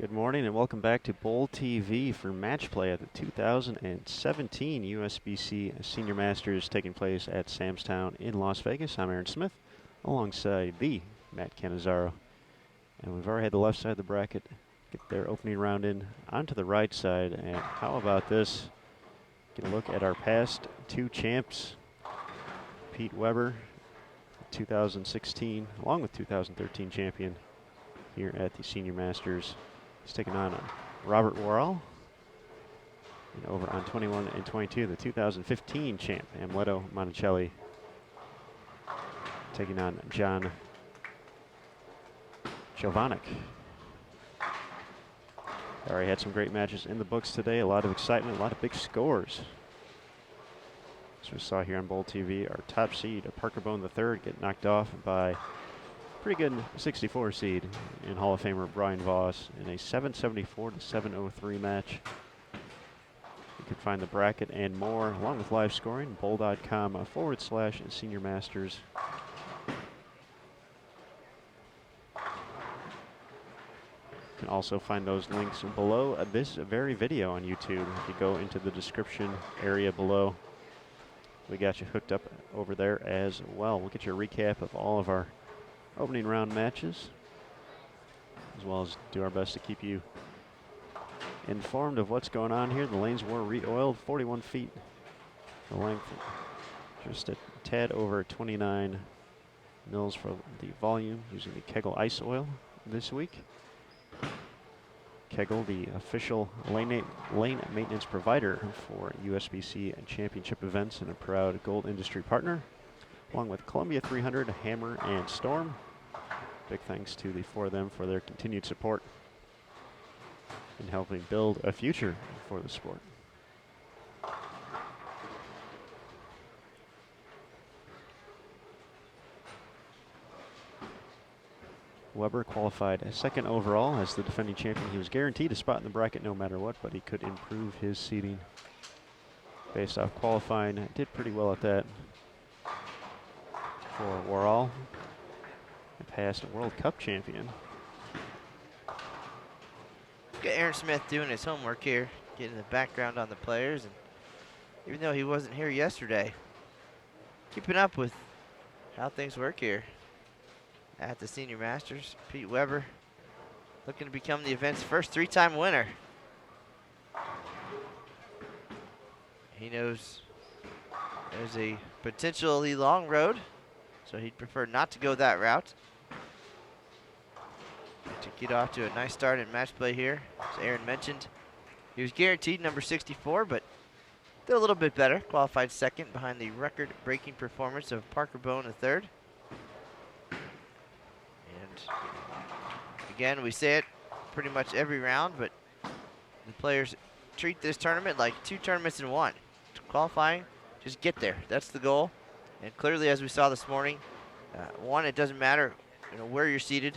Good morning and welcome back to Bowl TV for match play at the 2017 USBC Senior Masters taking place at Samstown in Las Vegas. I'm Aaron Smith alongside the Matt Cannizzaro. And we've already had the left side of the bracket get their opening round in onto the right side. And how about this? Get a look at our past two champs. Pete Weber, 2016, along with 2013 champion here at the Senior Masters. He's taking on Robert Worrell. And over on 21 and 22, the 2015 champ, Amleto Monticelli, taking on John Jovanik. Already had some great matches in the books today. A lot of excitement, a lot of big scores. As we saw here on Bowl TV, our top seed, Parker Bone III, get knocked off by pretty good 64 seed in Hall of Famer Brian Voss in a 774 to 703 match. You can find the bracket and more along with live scoring, bowl.com/Senior Masters. You can also find those links below this very video on YouTube. If you go into the description area below, we got you hooked up over there as well. We'll get you a recap of all of our opening round matches, as well as do our best to keep you informed of what's going on here. The lanes were re-oiled, 41 feet the length, just a tad over 29 mils for the volume, using the Kegel ice oil this week. Kegel, the official lane maintenance provider for USBC and championship events and a proud gold industry partner, along with Columbia 300, Hammer, and Storm. Big thanks to the four of them for their continued support in helping build a future for the sport. Weber qualified second overall as the defending champion. He was guaranteed a spot in the bracket no matter what, but he could improve his seeding based off qualifying. Did pretty well at that. For Worrell, a past World Cup champion. Look at Aaron Smith doing his homework here, getting the background on the players, and even though he wasn't here yesterday, keeping up with how things work here at the Senior Masters. Pete Weber looking to become the event's first three-time winner. He knows there's a potentially long road, so he'd prefer not to go that route. To get off to a nice start in match play here, as Aaron mentioned. He was guaranteed number 64, but did a little bit better. Qualified second behind the record-breaking performance of Parker Bone III. And again, we say it pretty much every round, but the players treat this tournament like two tournaments in one. Qualifying, just get there. That's the goal. And clearly, as we saw this morning, one, it doesn't matter where you're seated.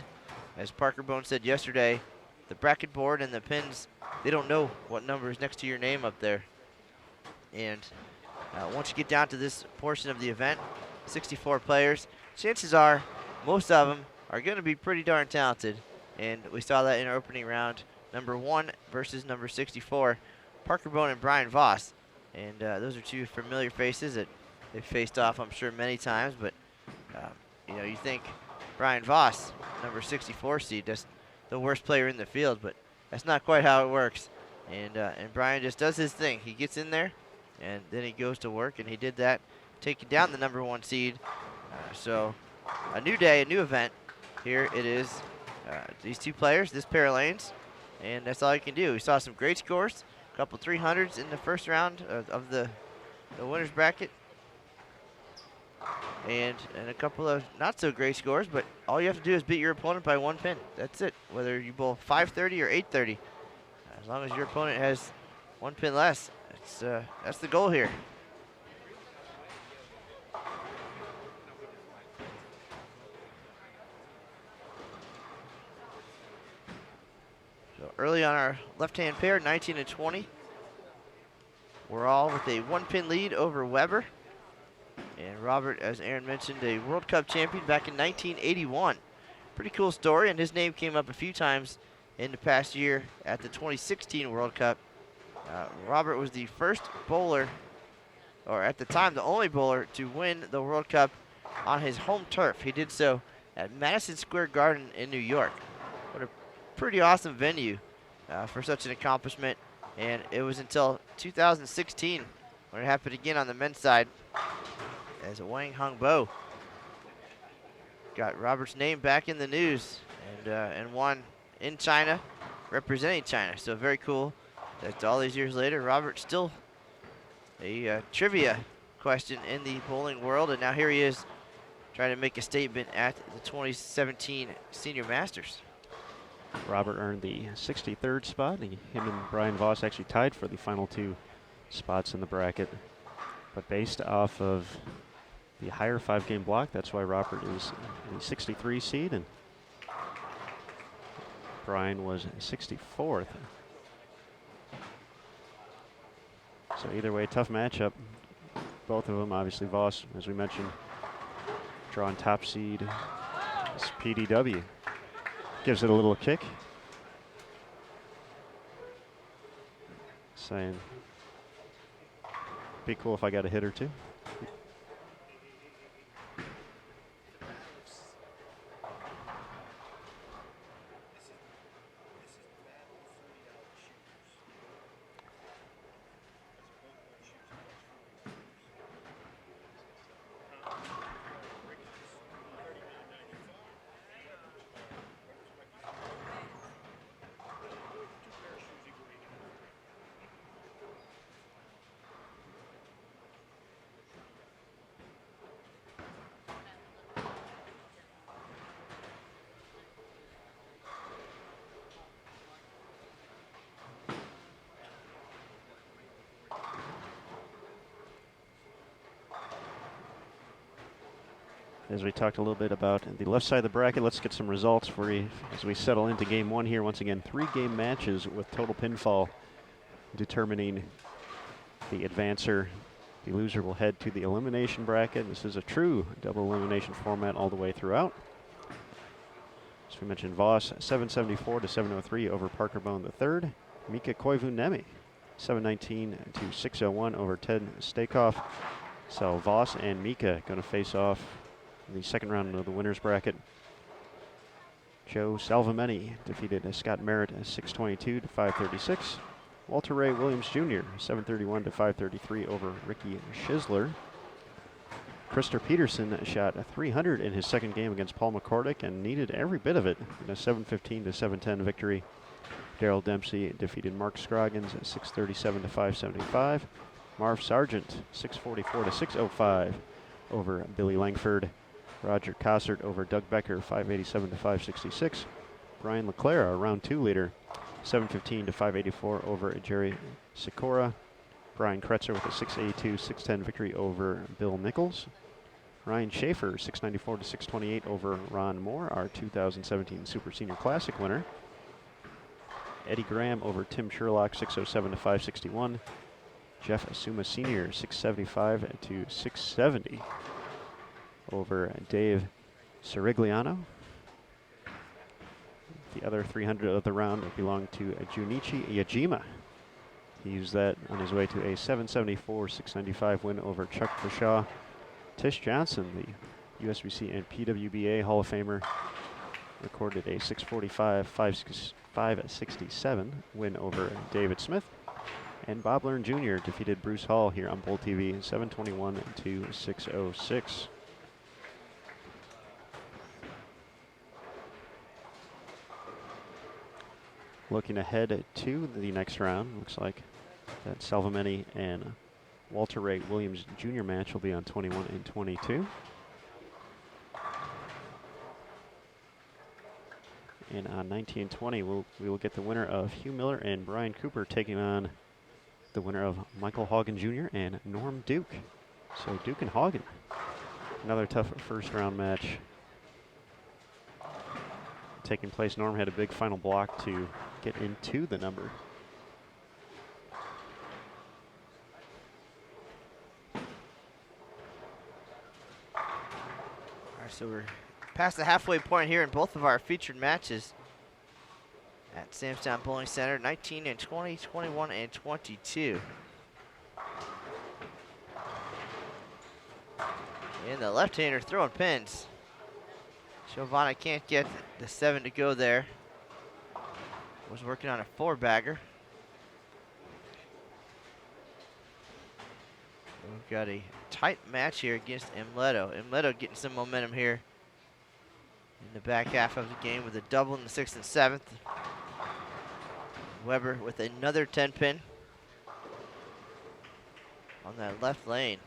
As Parker Bone said yesterday, the bracket board and the pins, they don't know what number is next to your name up there. And once you get down to this portion of the event, 64 players, chances are most of them are going to be pretty darn talented. And we saw that in our opening round, number 1 versus number 64, Parker Bone and Brian Voss. And those are two familiar faces that they've faced off, I'm sure, many times. But, you think Brian Voss, number 64 seed, that's the worst player in the field, but that's not quite how it works. And Brian just does his thing. He gets in there, and then he goes to work, and he did that, taking down the number 1 seed. So a new day, a new event. Here it is, these two players, this pair of lanes, and that's all you can do. We saw some great scores, a couple 300s in the first round of the winner's bracket. And a couple of not so great scores, but all you have to do is beat your opponent by 1 pin. That's it. Whether you bowl 530 or 830, as long as your opponent has 1 pin less, that's the goal here. So early on our left-hand pair, 19 and 20. We're all with a 1 pin lead over Weber. And Robert, as Aaron mentioned, a World Cup champion back in 1981. Pretty cool story, and his name came up a few times in the past year at the 2016 World Cup. Robert was the first bowler, or at the time the only bowler, to win the World Cup on his home turf. He did so at Madison Square Garden in New York. What a pretty awesome venue for such an accomplishment. And it was until 2016 when it happened again on the men's side, as Wang Hongbo got Robert's name back in the news and won in China, representing China. So very cool that all these years later, Robert still a trivia question in the bowling world, and now here he is trying to make a statement at the 2017 Senior Masters. Robert earned the 63rd spot. Him and Brian Voss actually tied for the final 2 spots in the bracket. But based off of the higher 5-game block, that's why Robert is the 63 seed and Brian was 64th. So either way, tough matchup. Both of them, obviously Voss, as we mentioned, drawing top seed. This PDW gives it a little kick. Saying, be cool if I got a hit or two. As we talked a little bit about the left side of the bracket, let's get some results for you as we settle into game 1 here. Once again, 3-game matches with total pinfall determining the advancer. The loser will head to the elimination bracket. This is a true double elimination format all the way throughout. As we mentioned, Voss 774 to 703 over Parker Bone III. Mika Koivunemi 719 to 601 over Ted Stakoff. So Voss and Mika going to face off in the second round of the winner's bracket. Joe Salvameni defeated Scott Merritt 622 to 536. Walter Ray Williams Jr. 731 to 533 over Ricky Schisler. Krister Peterson shot a 300 in his second game against Paul McCordick and needed every bit of it in a 715 to 710 victory. Daryl Dempsey defeated Mark Scroggins at 637 to 575. Marv Sargent 644 to 605 over Billy Langford. Roger Cossert over Doug Becker 587 to 566. Brian LeClaire, a round 2 leader, 715 to 584 over Jerry Sikora. Brian Kretzer with a 682, 610 victory over Bill Nichols. Ryan Schaefer 694 to 628 over Ron Moore, our 2017 Super Senior Classic winner. Eddie Graham over Tim Sherlock 607 to 561. Jeff Asuma Sr. 675 to 670 over Dave Sirigliano. The other 300 of the round belonged to Junichi Yajima. He used that on his way to a 774-695 win over Chuck Bashaw. Tish Johnson, the USBC and PWBA Hall of Famer, recorded a 645-567 win over David Smith. And Bob Learn Jr. defeated Bruce Hall here on Bowl TV 721 to 606. Looking ahead to the next round, looks like that Salvameni and Walter Ray Williams Jr. match will be on 21 and 22. And on 19 and 20, we will get the winner of Hugh Miller and Brian Cooper taking on the winner of Michael Hagen Jr. and Norm Duke. So Duke and Hagen, another tough first round match taking place. Norm had a big final block to get into the number. All right, so we're past the halfway point here in both of our featured matches at Samstown Bowling Center, 19 and 20, 21 and 22. And the left-hander throwing pins. Giovanna can't get the 7 to go there. Was working on a 4-bagger. We've got a tight match here against Imleto. Imleto getting some momentum here in the back half of the game with a double in the 6th and 7th. Weber with another 10-pin on that left lane.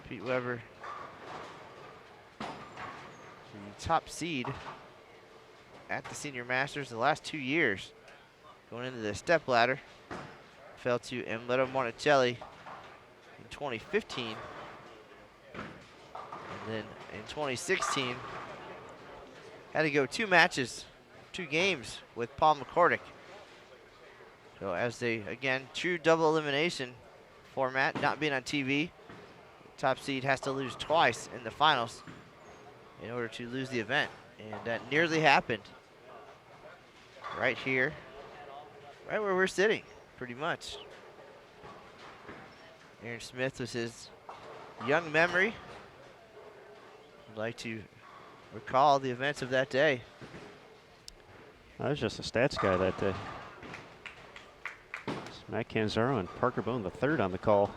Pete Weber, the top seed at the Senior Masters the last 2 years. Going into the step ladder, fell to Imleto Monticelli in 2015. And then in 2016, had to go 2 matches, 2 games with Paul McCordick. So as they, again, true double elimination format, not being on TV, top seed has to lose twice in the finals in order to lose the event. And that nearly happened right here, right where we're sitting, pretty much. Aaron Smith was his young memory. I'd like to recall the events of that day. I was just a stats guy that day. It's Matt Canzaro and Parker Bone, the third on the call.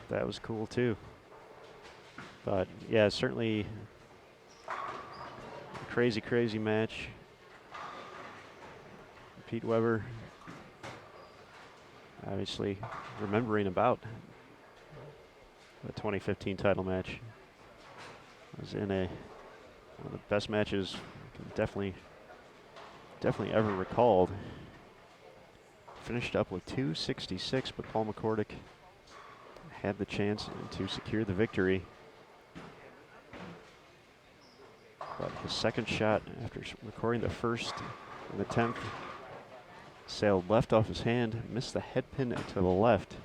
That was cool too. But yeah, certainly a crazy, crazy match. Pete Weber, obviously remembering about the 2015 title match. Was in one of the best matches I can definitely ever recalled. Finished up with 266, but Paul McCordick had the chance to secure the victory. But his second shot after recording the first in the 10th sailed left off his hand, missed the head pin to the left.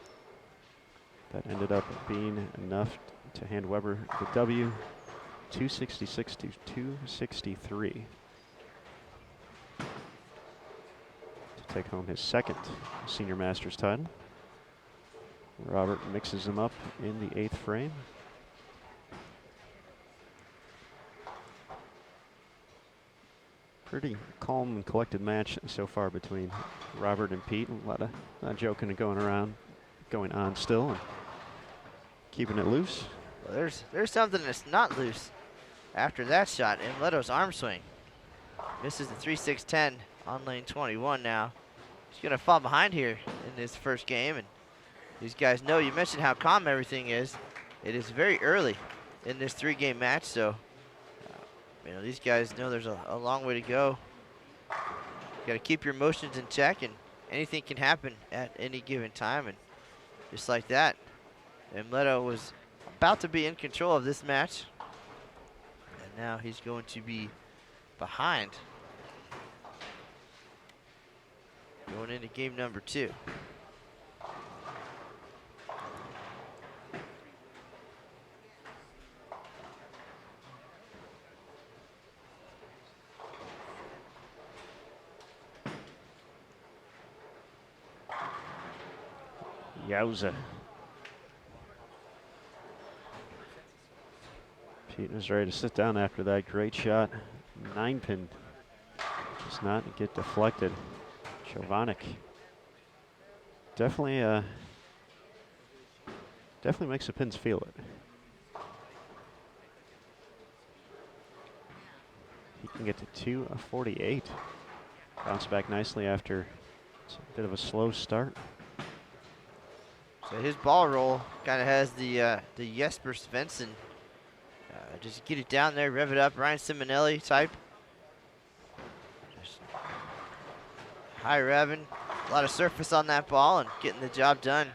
That ended up being enough to hand Weber the W, 266 to 263. To take home his second Senior Masters title. Robert mixes them up in the 8th frame. Pretty calm and collected match so far between Robert and Pete. A lot of joking and going on still, and keeping it loose. Well, there's something that's not loose after that shot. Imleto's arm swing misses the 3-6-10 on lane 21 now. He's gonna fall behind here in his first game, and these guys know, you mentioned how calm everything is. It is very early in this 3-game match, so you know, these guys know there's a long way to go. You got to keep your emotions in check, and anything can happen at any given time. And just like that, Imleto was about to be in control of this match, and now he's going to be behind going into game number 2. Yowza. Pete was ready to sit down after that great shot. 9-pin does not get deflected. Jovanik definitely makes the pins feel it. He can get to 248. Bounce back nicely after a bit of a slow start. So his ball roll kind of has the Jesper Svensson, just get it down there, rev it up, Ryan Simonelli type. Just high revving, a lot of surface on that ball and getting the job done.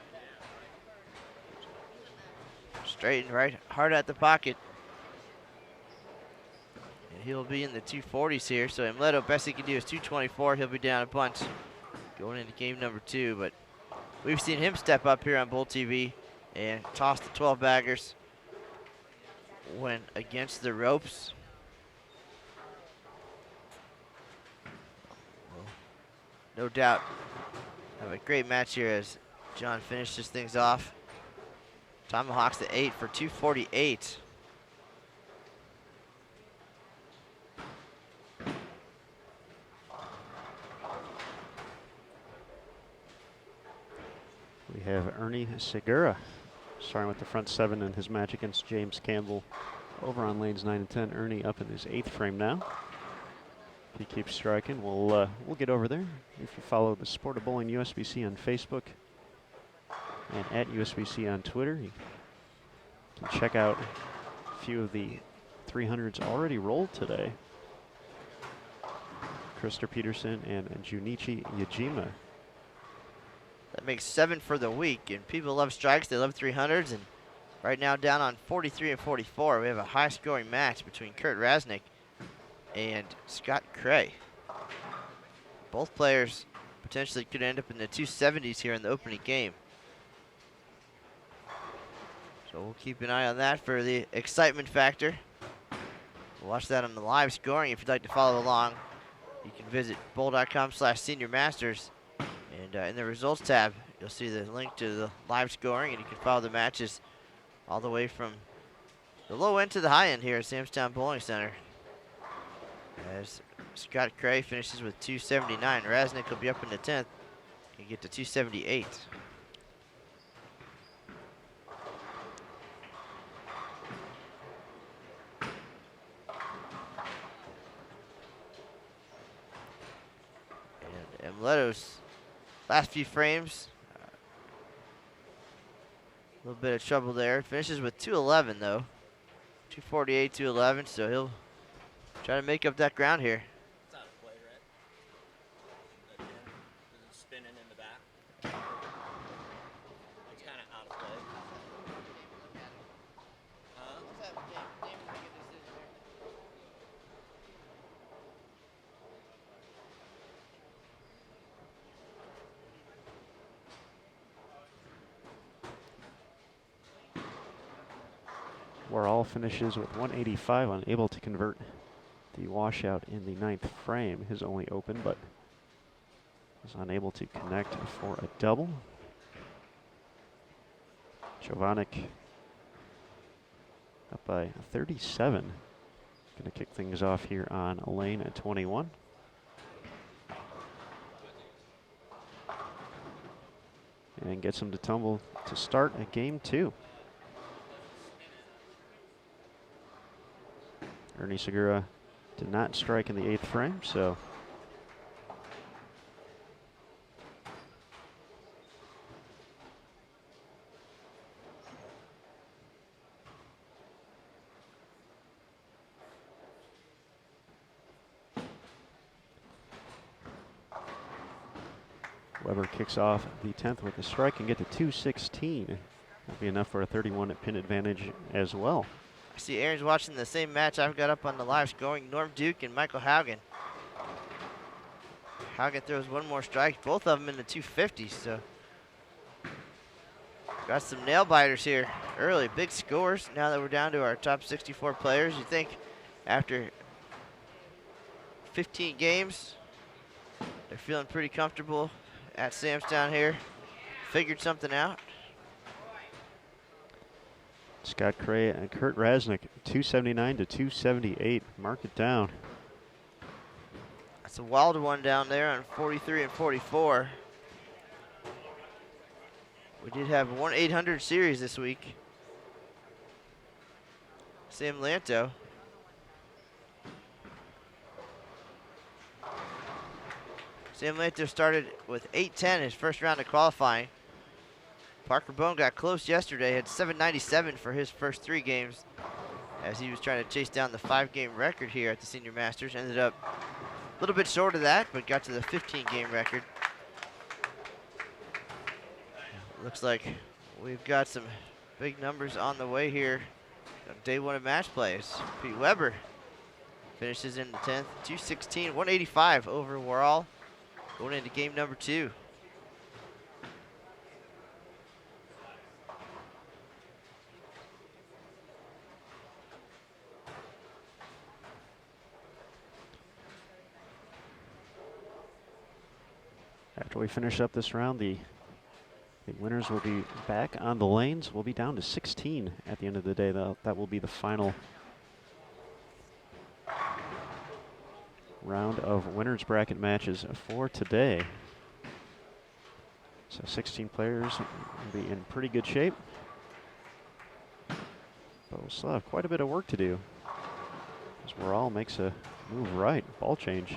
Straight and right, hard at the pocket. And he'll be in the 240s here, so Imleto, best he can do is 224. He'll be down a bunch going into game number 2, but we've seen him step up here on Bull TV and toss the 12 baggers when against the ropes. No doubt have a great match here as John finishes things off. Tomahawks at 8 for 248. We have Ernie Segura starting with the front 7 in his match against James Campbell over on lanes 9 and 10. Ernie up in his 8th frame now. If he keeps striking, we'll get over there. If you follow the Sport of Bowling USBC on Facebook and at USBC on Twitter, you can check out a few of the 300s already rolled today. Krister Peterson and Junichi Yajima. That makes 7 for the week, and people love strikes. They love 300s, and right now down on 43 and 44, we have a high-scoring match between Kurt Rasnick and Scott Cray. Both players potentially could end up in the 270s here in the opening game. So we'll keep an eye on that for the excitement factor. We'll watch that on the live scoring. If you'd like to follow along, you can visit bowl.com/Senior Masters. And in the results tab, you'll see the link to the live scoring, and you can follow the matches all the way from the low end to the high end here at Samstown Bowling Center. As Scott Cray finishes with 279, Rasnick will be up in the 10th and get to 278. And Amleto's last few frames, a little bit of trouble there. Finishes with 211 though, 248, 211. So he'll try to make up that ground here. It's out of play, right? Is it spinning in the back? It's kind of out of play. Warhol finishes with 185, unable to convert the washout in the 9th frame, his only open, but was unable to connect for a double. Jovanik up by 37. Going to kick things off here on lane at 21. And gets him to tumble to start a game 2. Ernie Segura did not strike in the 8th frame, so Weber kicks off the 10th with a strike and get to 216. That'll be enough for a 31 pin advantage as well. I see Aaron's watching the same match I've got up on the live scoring. Norm Duke and Michael Haugen. Haugen throws one more strike, both of them in the 250s. So got some nail biters here early. Big scores now that we're down to our top 64 players. You think after 15 games, they're feeling pretty comfortable at Samstown here. Figured something out. Scott Cray and Kurt Rasnick, 279 to 278. Mark it down. That's a wild one down there on 43 and 44. We did have one 800 series this week. Sam Lanto. Sam Lanto started with 810 his first round of qualifying. Parker Bone got close yesterday, had 797 for his first 3 games as he was trying to chase down the 5-game record here at the Senior Masters. Ended up a little bit short of that, but got to the 15-game record. Looks like we've got some big numbers on the way here on day 1 of match plays. Pete Weber finishes in the 10th, 216, 185 over Warhol, going into game number 2. After we finish up this round, the winners will be back on the lanes. We'll be down to 16 at the end of the day. That will be the final round of winners bracket matches for today. So 16 players will be in pretty good shape. But we'll still have quite a bit of work to do as Warral makes a move right, ball change.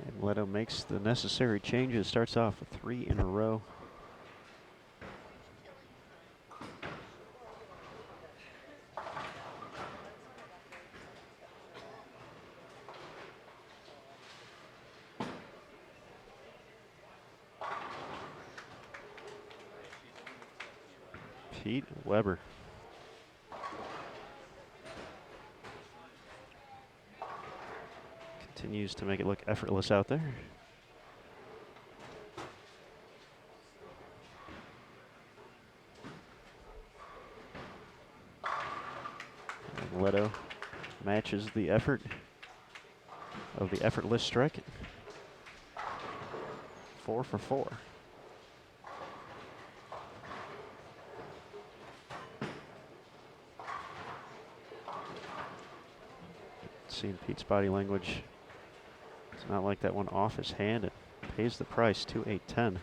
And Leto makes the necessary changes, starts off with 3 in a row. Pete Weber. Continues to make it look effortless out there. And Leto matches the effort of the effortless strike. 4 for 4. Seeing Pete's body language. It's not like that one off his hand. It pays the price, 2-8-10.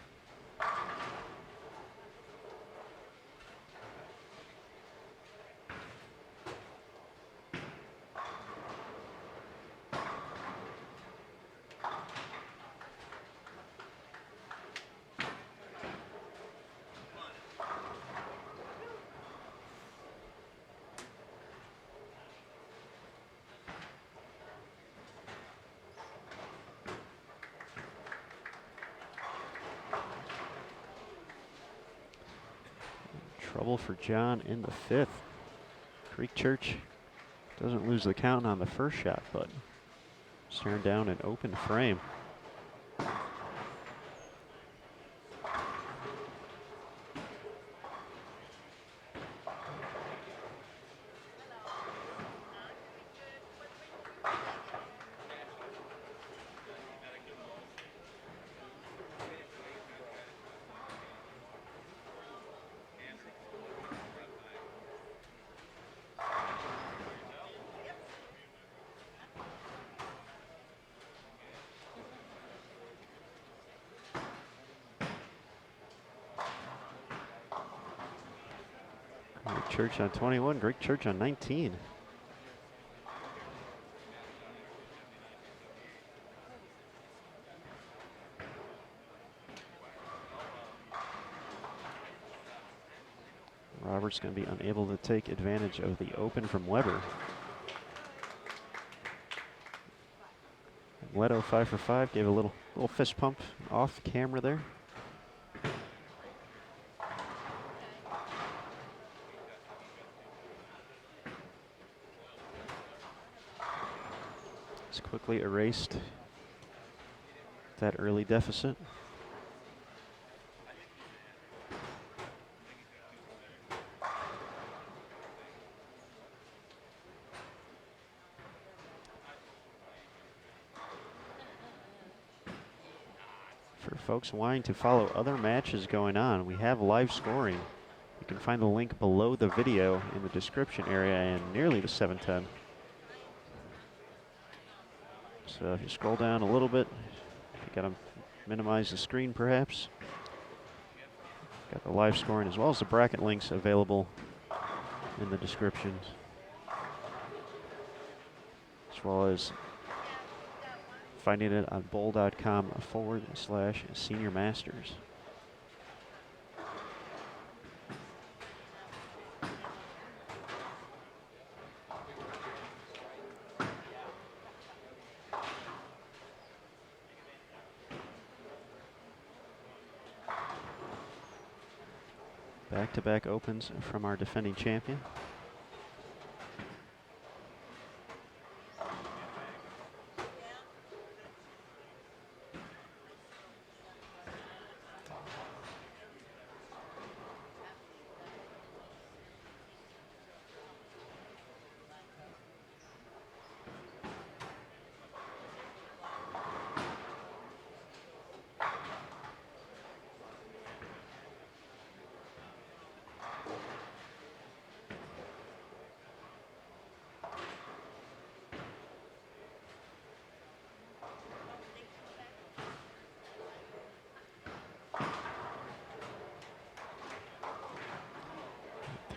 Trouble for John in the 5th. Creek Church doesn't lose the count on the first shot, but staring down an open frame. Greek Church on 21, Greek Church on 19. Roberts going to be unable to take advantage of the open from Weber. Leto 5 for 5, gave a little fist pump off camera there. It's quickly erased that early deficit. For folks wanting to follow other matches going on, we have live scoring. You can find the link below the video in the description area and nearly the 710. So if you scroll down a little bit, you gotta minimize the screen perhaps. Got the live scoring as well as the bracket links available in the description, as well as finding it on bowl.com/Senior Masters. Back-to-back opens from our defending champion.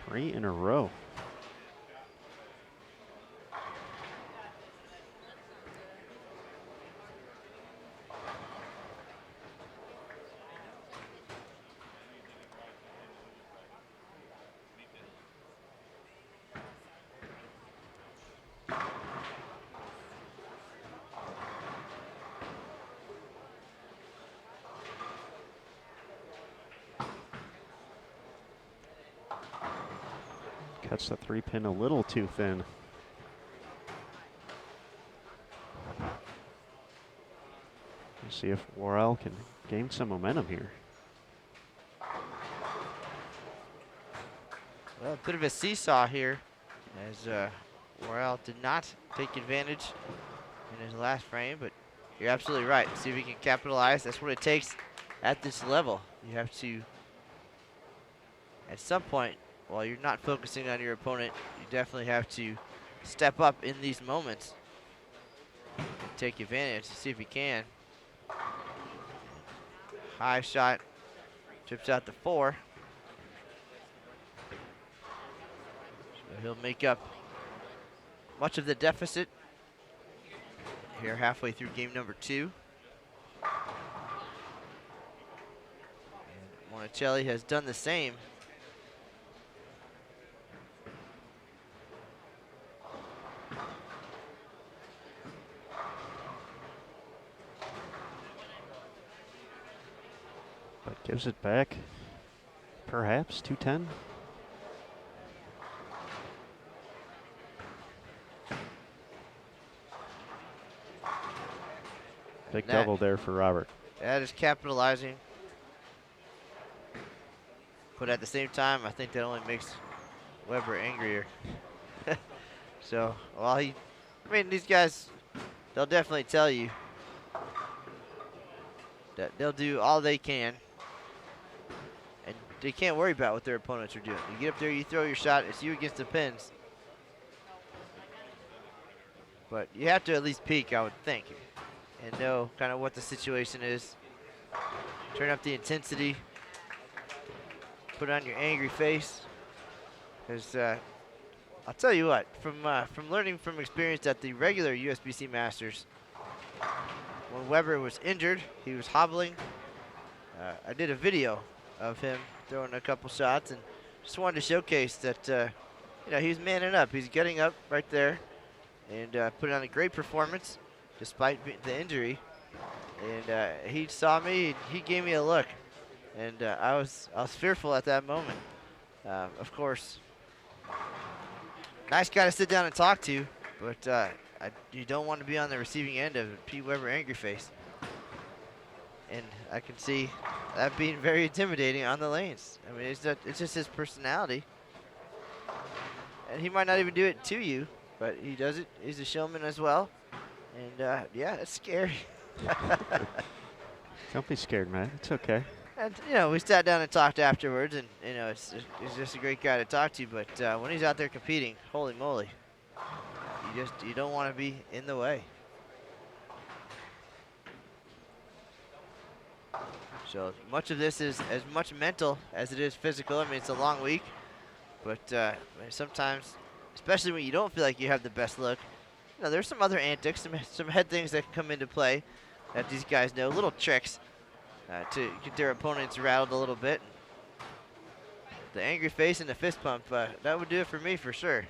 Three in a row. Cuts the 3-pin a little too thin. Let's see if Worrell can gain some momentum here. Well, a bit of a seesaw here, as Worrell did not take advantage in his last frame, but you're absolutely right. See if he can capitalize. That's what it takes at this level. You have to, at some point, while you're not focusing on your opponent, you definitely have to step up in these moments and take advantage. See if he can. High shot, trips out the 4. So he'll make up much of the deficit here halfway through game number 2. And Monticelli has done the same. But gives it back, perhaps, 210. Big double there for Robert. That is capitalizing. But at the same time, I think that only makes Weber angrier. So, while I mean, these guys, they'll definitely tell you that they'll do all they can. And they can't worry about what their opponents are doing. You get up there, you throw your shot, it's you against the pins. But you have to at least peek, I would think, and know kind of what the situation is. Turn up the intensity. Put on your angry face. Because I'll tell you what, from learning from experience at the regular USBC Masters, when Weber was injured, he was hobbling. I did a video of him throwing a couple shots and just wanted to showcase that you know, he was manning up. He's getting up right there and putting on a great performance despite the injury. And he saw me, he gave me a look, and I was fearful at that moment. Of course, nice guy to sit down and talk to, but you don't want to be on the receiving end of Pete Weber angry face. And I can see that being very intimidating on the lanes. I mean, it's just his personality. And he might not even do it to you, but he does it. He's a showman as well. And yeah, it's scary. Don't be scared, man. It's okay. And you know, we sat down and talked afterwards, and you know, he's just a great guy to talk to. But when he's out there competing, holy moly, you don't want to be in the way. So much of this is as much mental as it is physical. I mean, it's a long week, but sometimes, especially when you don't feel like you have the best look, you know, there's some other antics, some head things that come into play that these guys know, little tricks to get their opponents rattled a little bit. The angry face and the fist pump, that would do it for me for sure.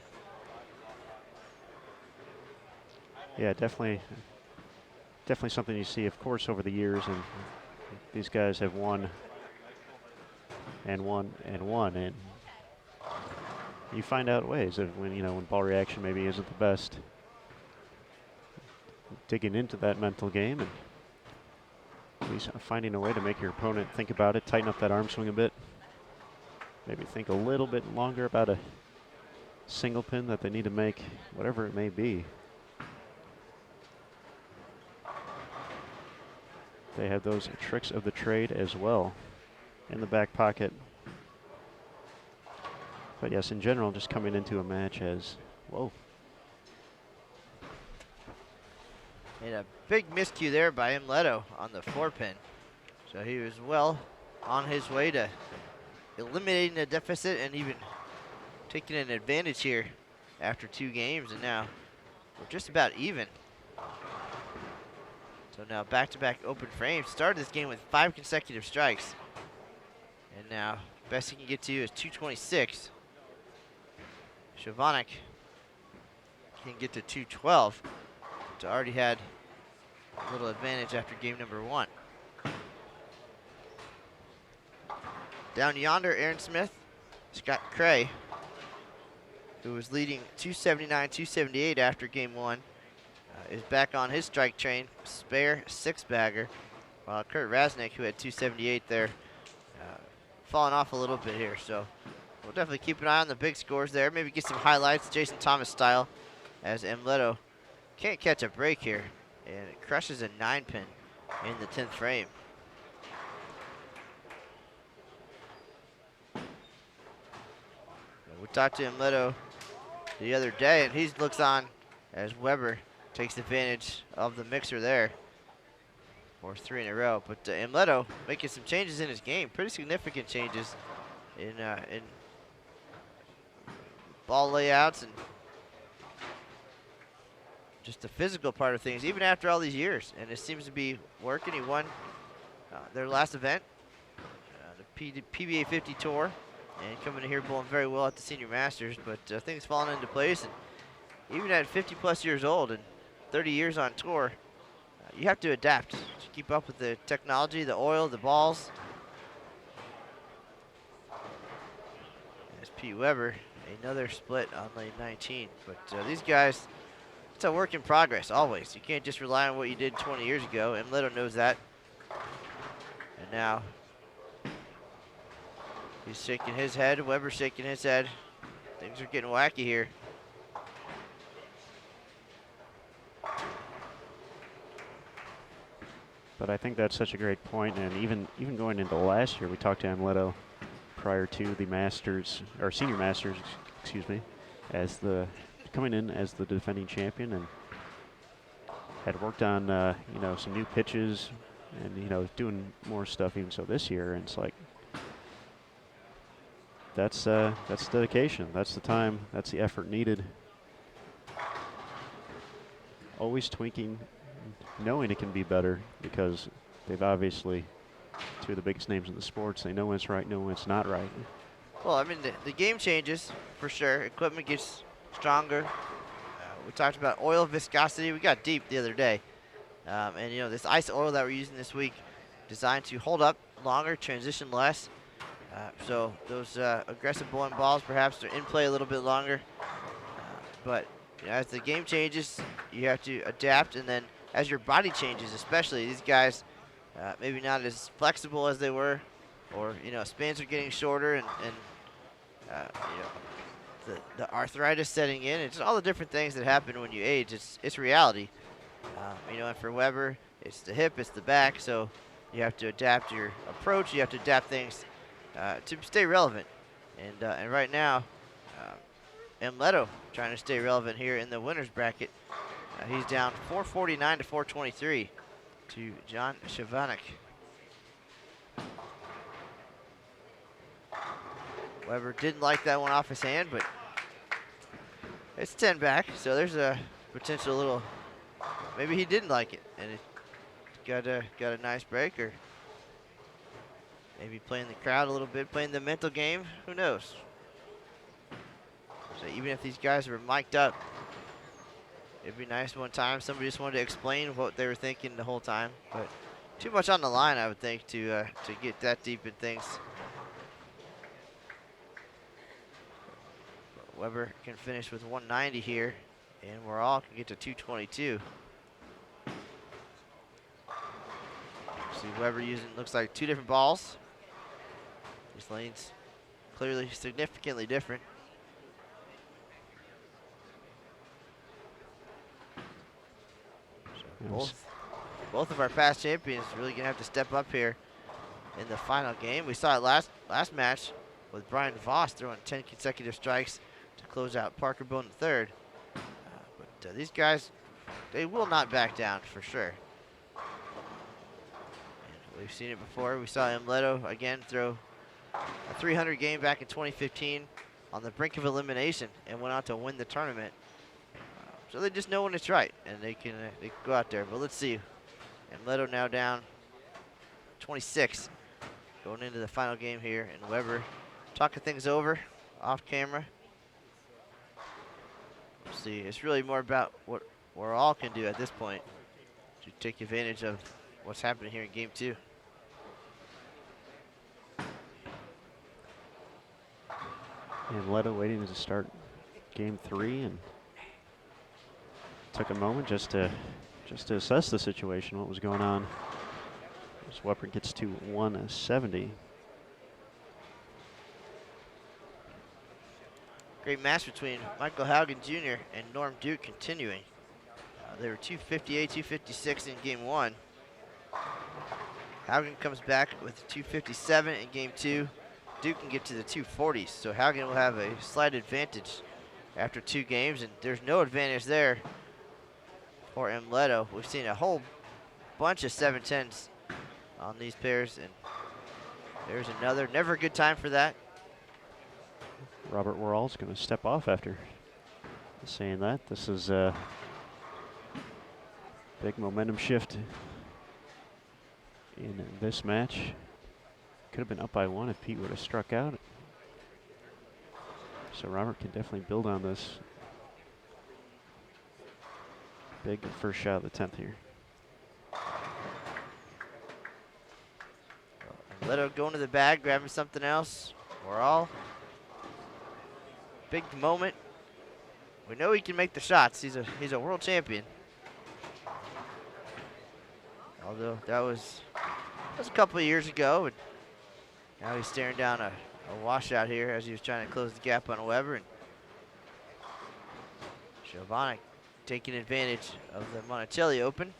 Yeah, definitely something you see, of course, over the years, and these guys have won and one and one, and you find out ways of when, when ball reaction maybe isn't the best. Digging into that mental game and at least finding a way to make your opponent think about it, tighten up that arm swing a bit. Maybe think a little bit longer about a single pin that they need to make, whatever it may be. They have those tricks of the trade as well in the back pocket. But yes, in general, just coming into a match as, whoa. And a big miscue there by Leto on the 4-pin. So he was well on his way to eliminating the deficit and even taking an advantage here after 2 games, and now we're just about even. So now back-to-back open frames. Started this game with 5 consecutive strikes. And now best he can get to is 226. Shavanik can get to 212. So already had a little advantage after game number 1. Down yonder, Aaron Smith, Scott Cray, who was leading 279, 278 after game 1, is back on his strike train, spare 6-bagger, while Kurt Rasnick, who had 278 there, falling off a little bit here. So we'll definitely keep an eye on the big scores there, maybe get some highlights, Jason Thomas style, as Leto can't catch a break here, and it crushes a 9-pin in the 10th frame. We talked to Leto the other day, and he looks on as Weber takes advantage of the mixer there for 3 in a row. But Leto making some changes in his game, pretty significant changes in ball layouts and just the physical part of things, even after all these years. And it seems to be working. He won their last event, the PBA 50 Tour, and coming in here bowling very well at the Senior Masters. But things falling into place, and even at 50-plus years old and 30 years on tour, you have to adapt to keep up with the technology, the oil, the balls. There's Pete Weber, another split on lane 19. But these guys, it's a work in progress always. You can't just rely on what you did 20 years ago, and Leto knows that. And now he's shaking his head. Weber's shaking his head. Things are getting wacky here. But I think that's such a great point, and even going into last year, we talked to Leto prior to the Masters, or Senior Masters, excuse me, as coming in as the defending champion, and had worked on some new pitches, and doing more stuff even so this year. And it's like that's dedication. That's the time. That's the effort needed. Always tweaking, knowing it can be better, because they've obviously 2 of the biggest names in the sports. They know when it's right, know when it's not right. Well, I mean, the game changes for sure. Equipment gets stronger. We talked about oil viscosity. We got deep the other day. And this ice oil that we're using this week, designed to hold up longer, transition less. So those aggressive bowling balls perhaps are in play a little bit longer. But as the game changes, you have to adapt, and then as your body changes, especially these guys, maybe not as flexible as they were, or spans are getting shorter, and the arthritis setting in. It's all the different things that happen when you age. It's reality, and for Weber, it's the hip, it's the back, so you have to adapt your approach. You have to adapt things to stay relevant, and right now, Leto trying to stay relevant here in the winner's bracket. He's down 449 to 423 to John Shavanik. Weber didn't like that one off his hand, but it's 10 back, so there's a potential little, maybe he didn't like it, and it got a nice break, or maybe playing the crowd a little bit, playing the mental game, who knows? So even if these guys were mic'd up, it'd be nice one time somebody just wanted to explain what they were thinking the whole time. But too much on the line, I would think, to get that deep in things. Weber can finish with 190 here, and we're all can get to 222. See Weber using, looks like 2 different balls. These lanes clearly significantly different. So both of our past champions really gonna have to step up here in the final game. We saw it last match with Brian Voss throwing 10 consecutive strikes to close out Parker Bone III. But these guys, they will not back down for sure. And we've seen it before. We saw Leto again throw a 300 game back in 2015 on the brink of elimination and went out to win the tournament. So they just know when it's right, and they can go out there. But let's see. And Leto now down 26 going into the final game here. And Weber talking things over off camera. We'll see. It's really more about what we're all can do at this point to take advantage of what's happening here in game 2. And Leto waiting to start game 3, and took a moment just to assess the situation, what was going on. As Weber gets to 170. Great match between Michael Haugen Jr. and Norm Duke continuing. They were 258, 256 in game 1. Haugen comes back with 257 in game 2. Duke can get to the 240s, so Haugen will have a slight advantage after 2 games, and there's no advantage there for Leto. We've seen a whole bunch of 710s on these pairs, and there's another. Never a good time for that. Robert Worrell's going to step off after saying that. This is a big momentum shift in this match. Could have been up by 1 if Pete would have struck out. So Robert can definitely build on this. Big first shot of the 10th here. Leto going to the bag, grabbing something else. We're all. Big moment. We know he can make the shots. He's a world champion. Although that was a couple of years ago, and now he's staring down a washout here as he was trying to close the gap on Weber. And Giovanni taking advantage of the Monticelli Open.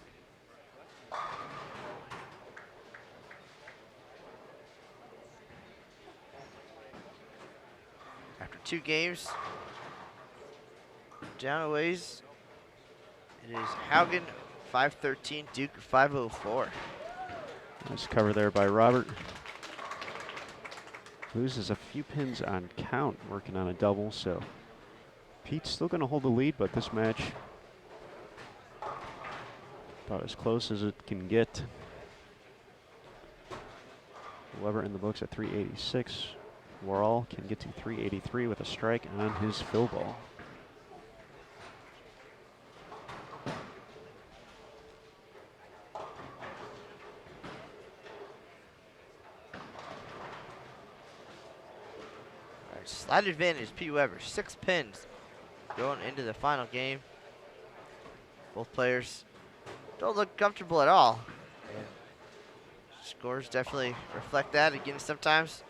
After 2 games, down a ways, it is Haugen 513, Duke 504. Nice cover there by Robert. Loses a few pins on count, working on a double, so Pete's still going to hold the lead, but this match about as close as it can get. Weber in the books at 386. Worrell can get to 383 with a strike on his fill ball. All right, slight advantage, Pete Weber, 6 pins going into the final game. Both players don't look comfortable at all. And scores definitely reflect that. Again, sometimes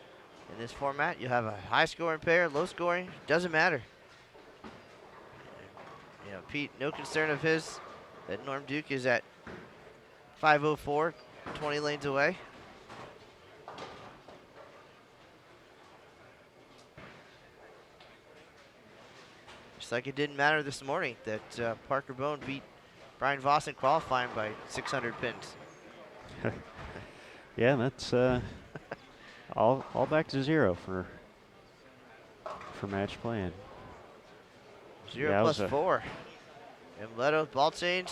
in this format, you have a high scoring pair, low scoring, doesn't matter. You know, Pete, no concern of his that Norm Duke is at 504, 20 lanes away. Just like it didn't matter this morning that Parker Bone beat Brian Voss in qualifying by 600 pins. Yeah, that's all back to 0 for match play. 0 plus 4. And Leto, ball change.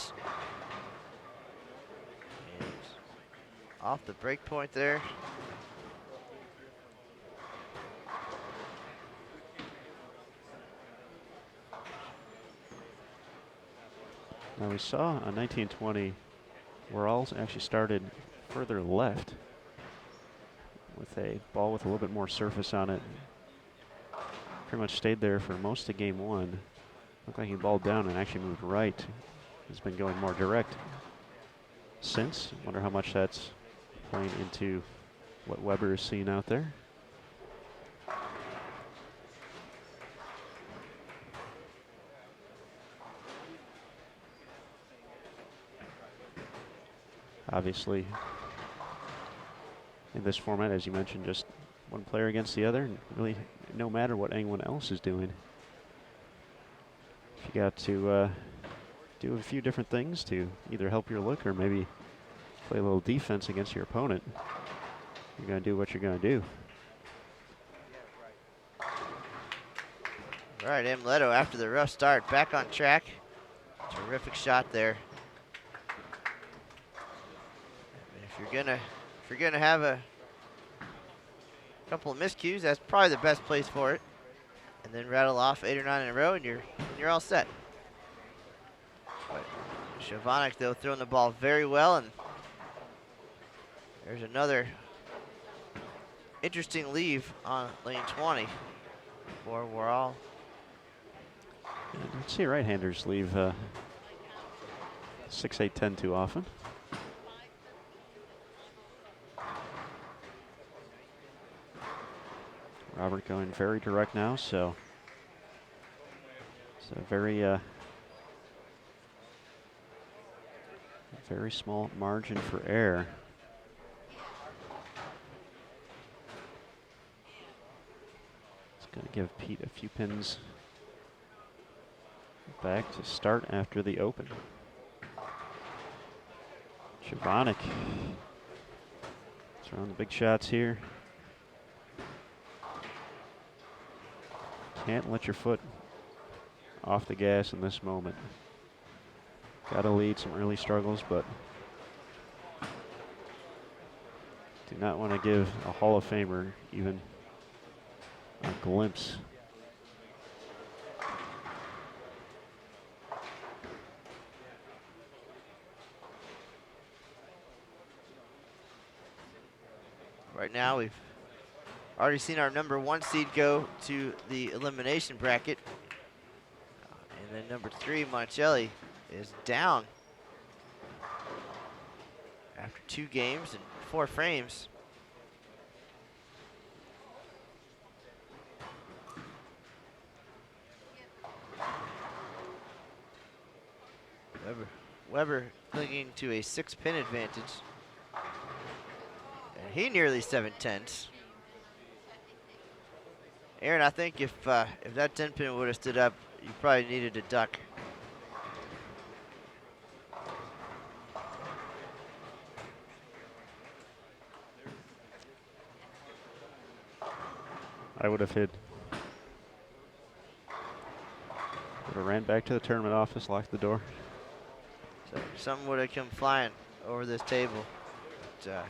And off the break point there. Now we saw on 1920, Worrell actually started further left with a ball with a little bit more surface on it. pretty much stayed there for most of game one. Looked like he balled down and actually moved right. He's been going more direct since. Wonder how much that's playing into what Weber is seeing out there. Obviously, in this format, as you mentioned, just one player against the other, and really no matter what anyone else is doing. If you got to do a few different things to either help your look or maybe play a little defense against your opponent, you're going to do what you're going to do. All right, Leto, after the rough start, back on track. Terrific shot there. If you're gonna have a couple of miscues, that's probably the best place for it. And then rattle off 8 or 9 in a row, and you're all set. But Shavonic, though, throwing the ball very well, and there's another interesting leave on lane 20 for Warall. I don't see right-handers leave 6, 8, 10 too often. Robert going very direct now, so it's a very very small margin for error. It's going to give Pete a few pins back to start after the open. Shavonic throwing the big shots here. Can't let your foot off the gas in this moment. Got to lead, some early struggles, but do not want to give a Hall of Famer even a glimpse. Right now, we've already seen our number 1 seed go to the elimination bracket. And then number 3, Monticelli, is down after 2 games and 4 frames. Weber clinging to a 6-pin advantage. And he nearly 7/10. Aaron, I think if that 10-pin would have stood up, you probably needed a duck. I would have hid. Would have ran back to the tournament office, locked the door. So something would have come flying over this table. But,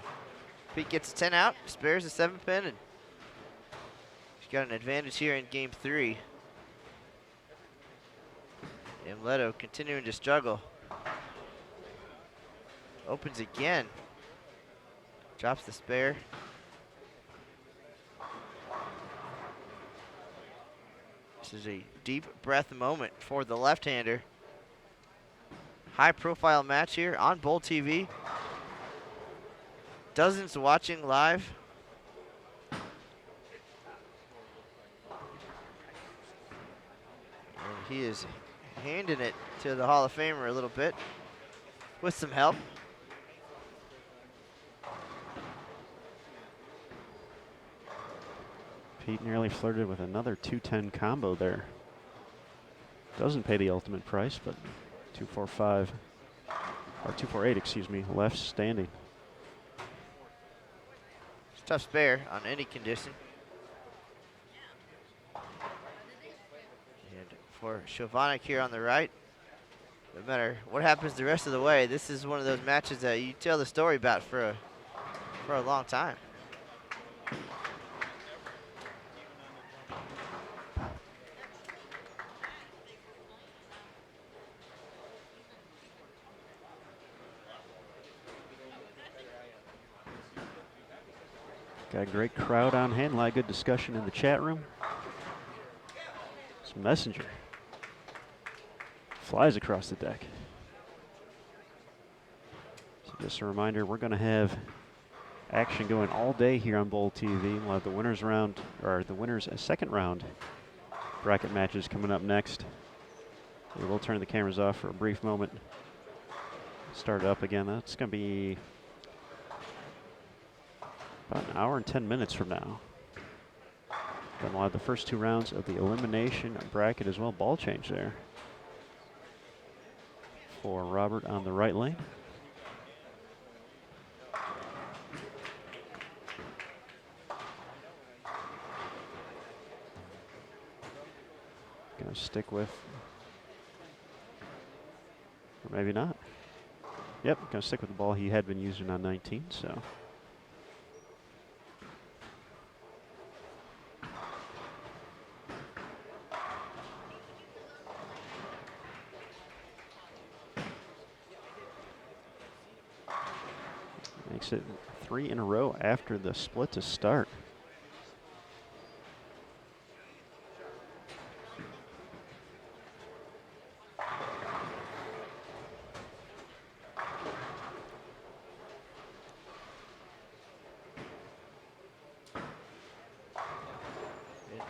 Pete gets a 10 out, spares a 7-pin, and he's got an advantage here in game 3. And Leto continuing to struggle. Opens again. Drops the spare. This is a deep breath moment for the left-hander. High profile match here on Bowl TV. Dozens watching live. And he is handing it to the Hall of Famer a little bit with some help. Pete nearly flirted with another 210 combo there. Doesn't pay the ultimate price, but 245, or 248, excuse me, left standing. It's a tough spare on any condition. And for Shavonic here on the right, no matter what happens the rest of the way, this is one of those matches that you tell the story about for a long time. Got a great crowd on hand. A lot of good discussion in the chat room. It's Messenger. Flies across the deck. So just a reminder, we're going to have action going all day here on Bowl TV. We'll have the winners round, or the winners second round bracket matches coming up next. We will turn the cameras off for a brief moment. Start it up again. That's going to be about an hour and 10 minutes from now. Then we'll have the first 2 rounds of the elimination bracket as well. Ball change there for Robert on the right lane. Gonna stick with, or maybe not. Yep, gonna stick with the ball he had been using on 19, so. Makes it 3 in a row after the split to start.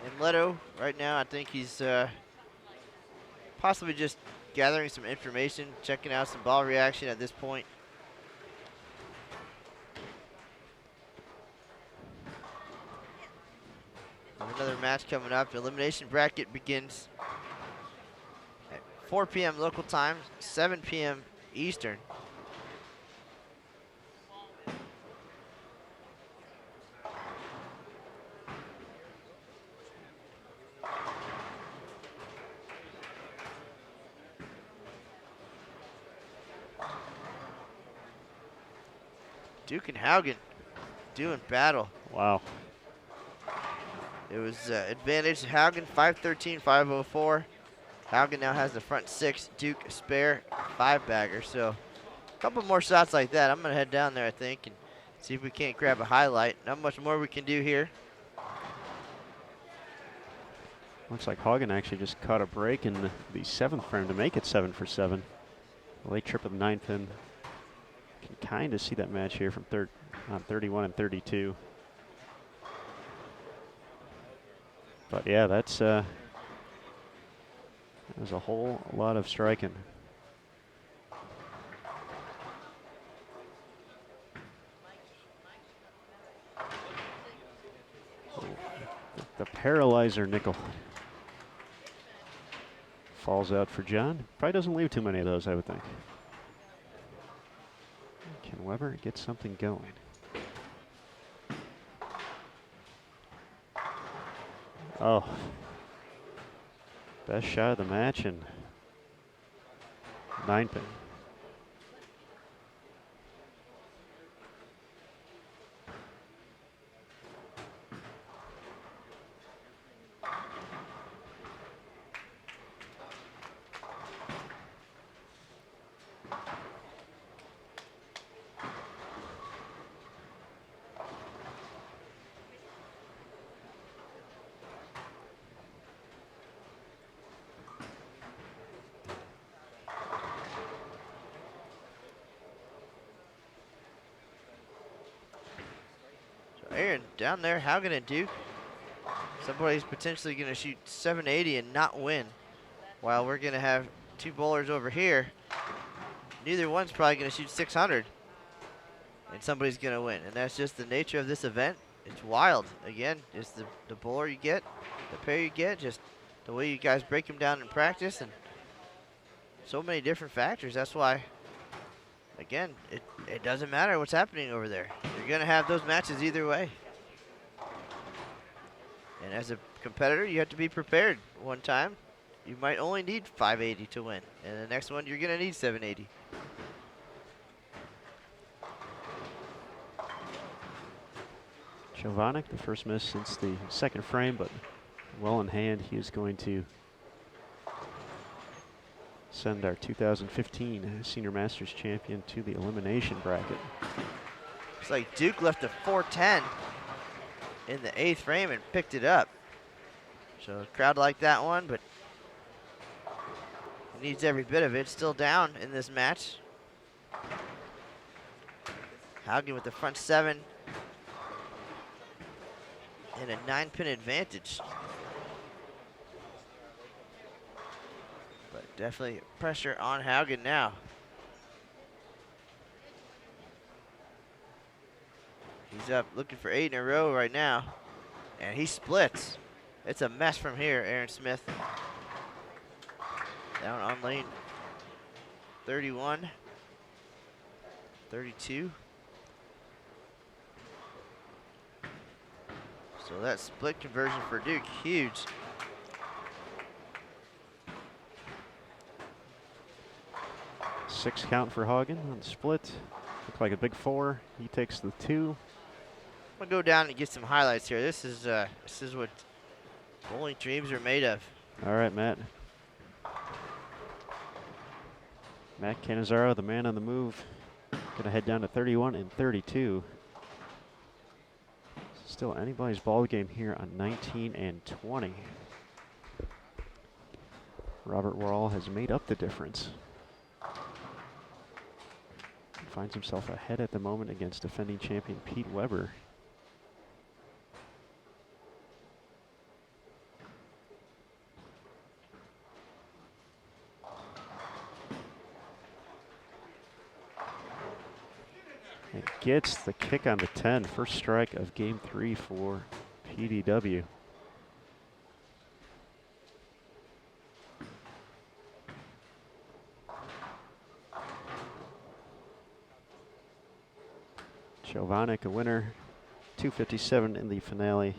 And Leto, right now, I think he's possibly just gathering some information, checking out some ball reaction at this point. Another match coming up. The elimination bracket begins at 4 p.m. local time, 7 p.m. Eastern. Duke and Haugen doing battle. Wow. It was advantage Haugen 513, 504. Haugen now has the front 6. Duke spare 5-bagger. So a couple more shots like that. I'm gonna head down there, I think, and see if we can't grab a highlight. Not much more we can do here. Looks like Haugen actually just caught a break in the 7th frame to make it 7 for 7. Late trip of the 9th pin. Can kind of see that match here from 31 and 32. But yeah, that's there's a whole lot of striking. The paralyzer nickel falls out for John. Probably doesn't leave too many of those, I would think. Can Weber get something going? Oh, best shot of the match and 9 pin. Aaron down there, Haugen and Duke. Somebody's potentially going to shoot 780 and not win, while we're going to have 2 bowlers over here. Neither one's probably going to shoot 600, and somebody's going to win. And that's just the nature of this event. It's wild. Again, just the bowler you get, the pair you get, just the way you guys break them down in practice, and so many different factors. That's why, again, it doesn't matter what's happening over there. You're going to have those matches either way. And as a competitor, you have to be prepared. One time, you might only need 580 to win. And the next one, you're going to need 780. Jovanik, the first miss since the 2nd frame, but well in hand. He is going to send our 2015 Senior Masters champion to the elimination bracket. Looks like Duke left a 410 in the 8th frame and picked it up. So a crowd liked that one, but needs every bit of it. Still down in this match. Haugen with the front 7 and a 9-pin advantage. But definitely pressure on Haugen now. He's up looking for 8 in a row right now. And he splits. It's a mess from here, Aaron Smith. Down on lane 31, 32. So that split conversion for Duke, huge. Six count for Hagen on the split. Looked like a big 4. He takes the 2. I'm gonna go down and get some highlights here. This is what bowling dreams are made of. All right, Matt. Matt Cannizzaro, the man on the move, gonna head down to 31 and 32. Still anybody's ball game here on 19 and 20. Robert Wall has made up the difference. Finds himself ahead at the moment against defending champion Pete Weber. And gets the kick on the 10. First strike of game 3 for PDW. Jovanik, a winner, 257 in the finale.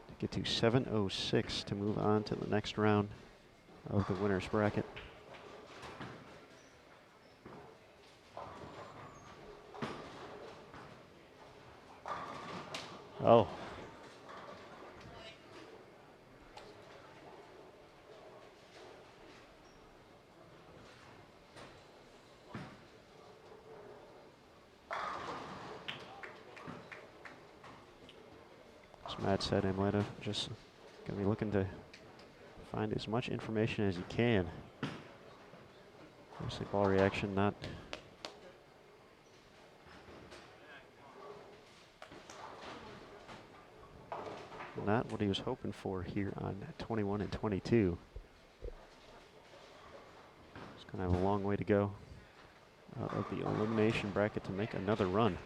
To get to 706 to move on to the next round of the winner's bracket. Oh. As Matt said, Amleta just going to be looking to find as much information as he can. Obviously, ball reaction not what he was hoping for here on 21 and 22. He's going to have a long way to go out of the elimination bracket to make another run.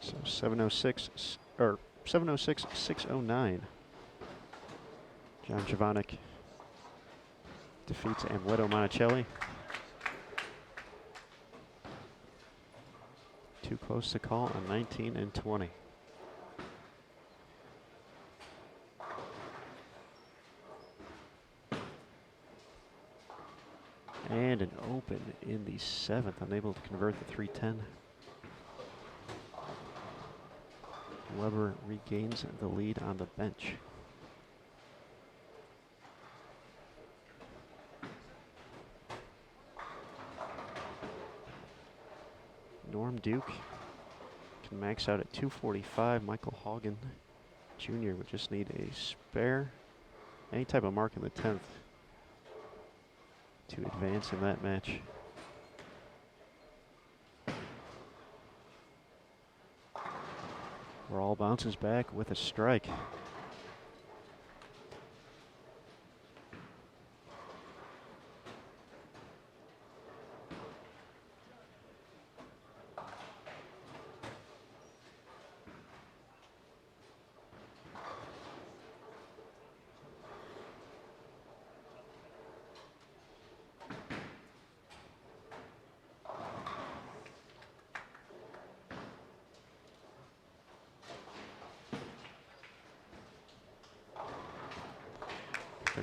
So 706 or 706 609. John Jovanik defeats Amleto Monticelli. Too close to call on 19 and 20. And an open in the 7th, unable to convert the 310. Weber regains the lead on the bench. Norm Duke can max out at 245. Michael Hagen Jr. would just need a spare, any type of mark in the 10th to advance in that match. Rawl bounces back with a strike.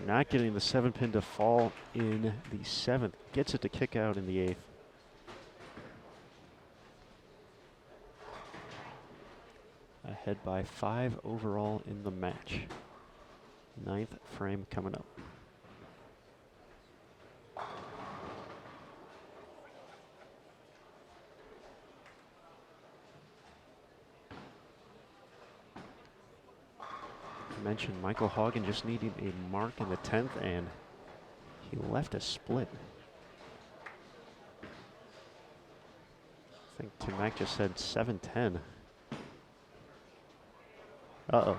After not getting the 7-pin to fall in the 7th, gets it to kick out in the 8th. Ahead by 5 overall in the match. 9th frame coming up. I mentioned Michael Hagen just needing a mark in the 10th, and he left a split. I think Tim Mack just said 7-10. Uh-oh.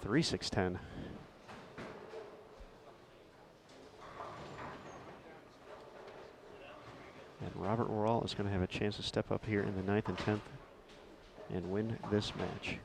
3-6-10. And Robert Worrell is going to have a chance to step up here in the 9th and 10th and win this match.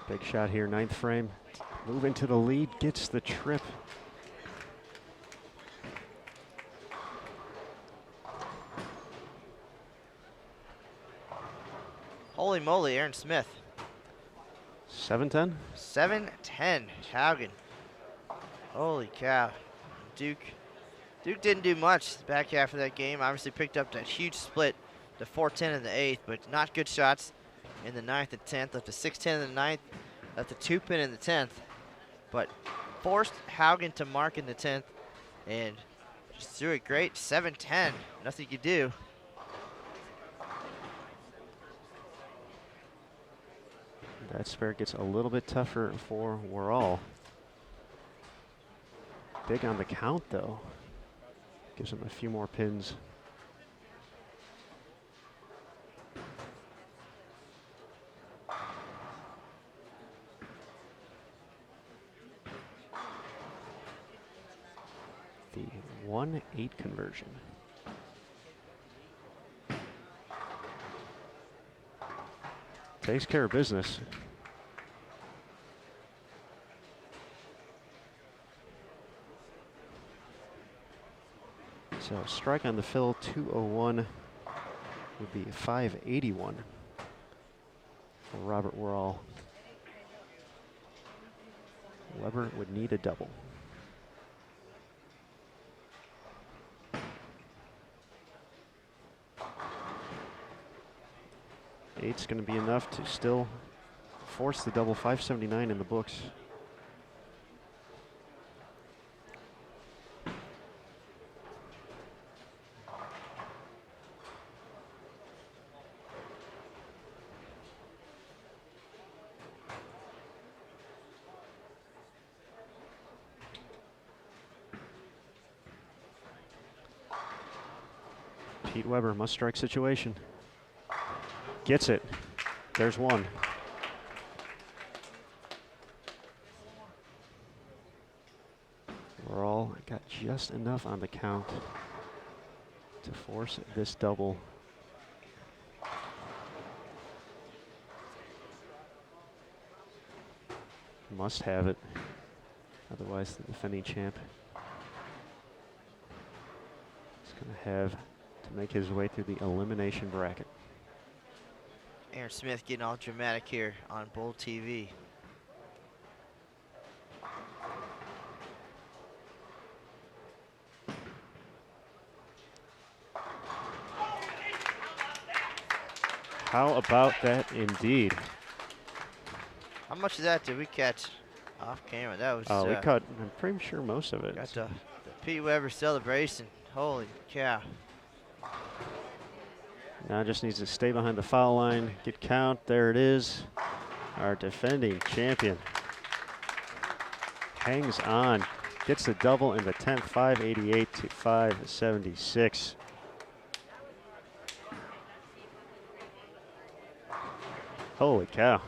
Big shot here, 9th frame. Move into the lead, gets the trip. Holy moly, Aaron Smith. 7-10? 7-10, Haugen. Holy cow. Duke didn't do much the back half of that game. Obviously picked up that huge split to 4-10 in the 8th, but not good shots in the 9th and 10th. Left a 6-10 in the 9th, left a 2-pin in the 10th, but forced Haugen to mark in the 10th and just threw it great. 7-10, nothing you could do. That spare gets a little bit tougher for Worrell. Big on the count though. Gives him a few more pins. The 1-8 conversion. Takes care of business. So strike on the fill, 201 would be 581 for Robert Worrell. Weber would need a double. Eight's going to be enough to still force the double. 579 in the books. Pete Weber, must strike situation. Gets it. There's one. Worrell got just enough on the count to force this double. Must have it. Otherwise, the defending champ is going to have to make his way through the elimination bracket. Aaron Smith getting all dramatic here on Bull TV. How about that indeed? How much of that did we catch off camera? That was We caught, I'm pretty sure most of it. got the Pete Weber celebration. Holy cow. Now just needs to stay behind the foul line, get count, there it is. our defending champion, hangs on, gets the double in the 10th, 588 to 576. Holy cow.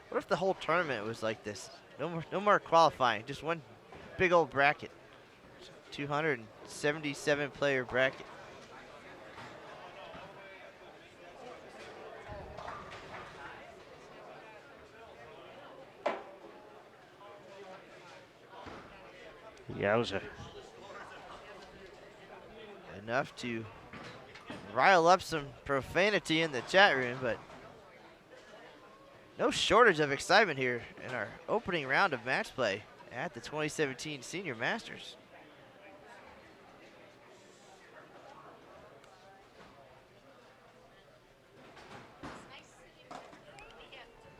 What if the whole tournament was like this? No more qualifying, just one big old bracket. 277 player bracket. Yowza. Enough to rile up some profanity in the chat room, but no shortage of excitement here in our opening round of match play at the 2017 Senior Masters.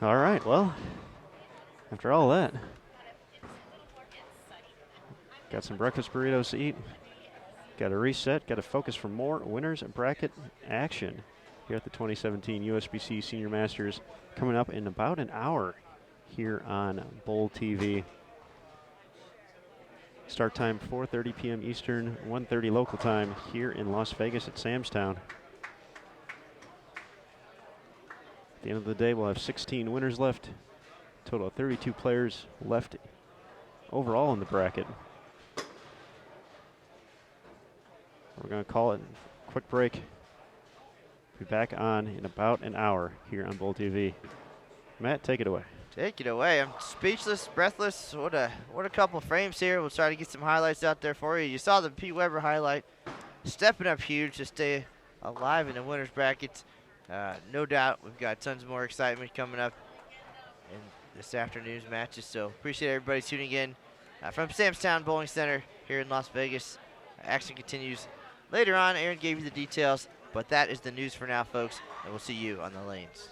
All right, well, after all that, got some breakfast burritos to eat. Got to reset, got to focus for more winners bracket action here at the 2017 USBC Senior Masters, coming up in about an hour here on Bowl TV. Start time 4:30 p.m. Eastern, 1:30 local time here in Las Vegas at Sam's Town. At the end of the day, we'll have 16 winners left. Total of 32 players left overall in the bracket. We're going to call it a quick break. Be back on in about an hour here on Bowl TV. Matt, take it away. Take it away. I'm speechless, breathless. What a couple frames here. We'll try to get some highlights out there for you. You saw the Pete Weber highlight. Stepping up huge to stay alive in the winners bracket. No doubt we've got tons more excitement coming up in this afternoon's matches. So appreciate everybody tuning in from Sam's Town Bowling Center here in Las Vegas. Action continues later on. Aaron gave you the details, but that is the news for now, folks, and we'll see you on the lanes.